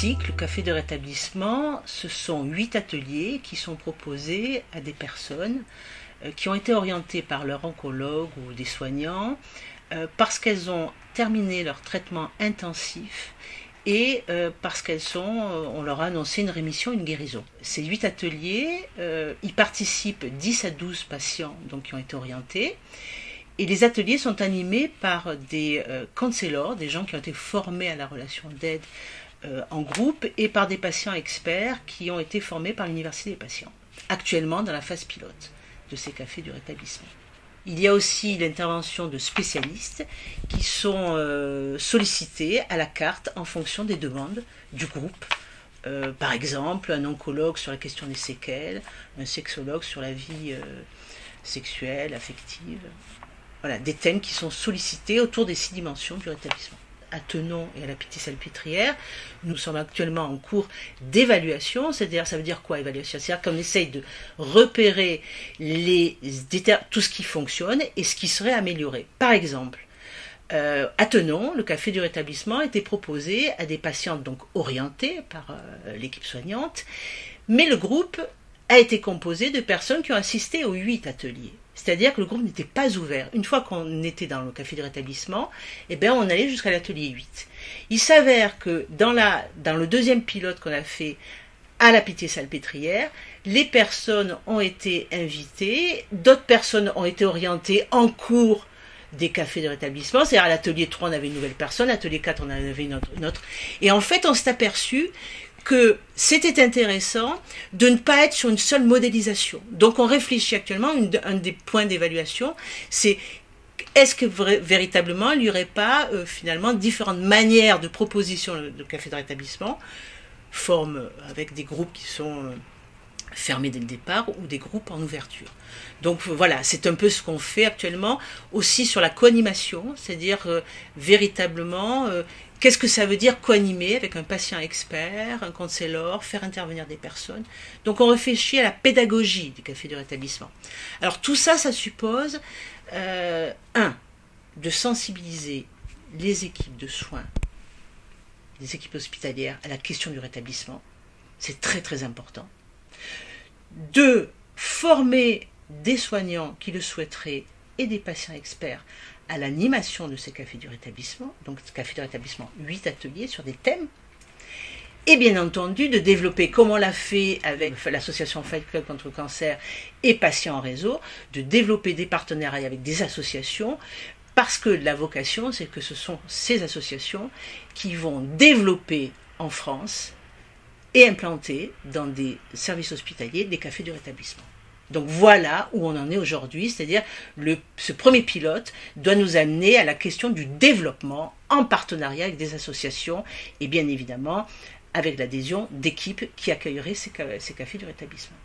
SIC, le café de rétablissement, ce sont 8 ateliers qui sont proposés à des personnes qui ont été orientées par leur oncologue ou des soignants parce qu'elles ont terminé leur traitement intensif et parce on leur a annoncé une rémission, une guérison. Ces 8 ateliers, y participent 10 à 12 patients donc, qui ont été orientés. Et les ateliers sont animés par des counselors, des gens qui ont été formés à la relation d'aide en groupe, et par des patients experts qui ont été formés par l'Université des patients, actuellement dans la phase pilote de ces cafés du rétablissement. Il y a aussi l'intervention de spécialistes qui sont sollicités à la carte en fonction des demandes du groupe. Par exemple, un oncologue sur la question des séquelles, un sexologue sur la vie sexuelle, affective. Voilà, des thèmes qui sont sollicités autour des 6 dimensions du rétablissement. À Thonon et à la Pitié-Salpêtrière, nous sommes actuellement en cours d'évaluation, c'est-à-dire, ça veut dire quoi évaluation? C'est-à-dire qu'on essaye de repérer tout ce qui fonctionne et ce qui serait amélioré. Par exemple, à Thonon, le café du rétablissement était proposé à des patientes donc orientées par l'équipe soignante, mais le groupe a été composé de personnes qui ont assisté aux 8 ateliers. C'est-à-dire que le groupe n'était pas ouvert. Une fois qu'on était dans le café de rétablissement, on allait jusqu'à l'atelier 8. Il s'avère que dans le deuxième pilote qu'on a fait à la Pitié-Salpêtrière, les personnes ont été invitées, d'autres personnes ont été orientées en cours des cafés de rétablissement, c'est-à-dire à l'atelier 3 on avait une nouvelle personne, à l'atelier 4 on en avait une autre. Et en fait on s'est aperçu que c'était intéressant de ne pas être sur une seule modélisation. Donc on réfléchit actuellement, un des points d'évaluation, c'est est-ce que véritablement il n'y aurait pas finalement différentes manières de proposition de café de rétablissement, forme avec des groupes qui sont fermés dès le départ ou des groupes en ouverture. Donc voilà, c'est un peu ce qu'on fait actuellement, aussi sur la co-animation, c'est-à-dire véritablement qu'est-ce que ça veut dire co-animer avec un patient expert, un counselor, faire intervenir des personnes. Donc on réfléchit à la pédagogie du café de rétablissement. Alors tout ça, ça suppose, de sensibiliser les équipes de soins, les équipes hospitalières à la question du rétablissement. C'est très très important. 2, former des soignants qui le souhaiteraient et des patients experts à l'animation de ces cafés du rétablissement, donc café de rétablissement, 8 ateliers sur des thèmes, et bien entendu de développer, comme on l'a fait avec l'association Fight Club contre le cancer et Patients en réseau, de développer des partenariats avec des associations, parce que la vocation, c'est que ce sont ces associations qui vont développer en France et implanter dans des services hospitaliers des cafés du rétablissement. Donc voilà où on en est aujourd'hui, c'est-à-dire ce premier pilote doit nous amener à la question du développement en partenariat avec des associations et bien évidemment avec l'adhésion d'équipes qui accueilleraient ces cafés du rétablissement.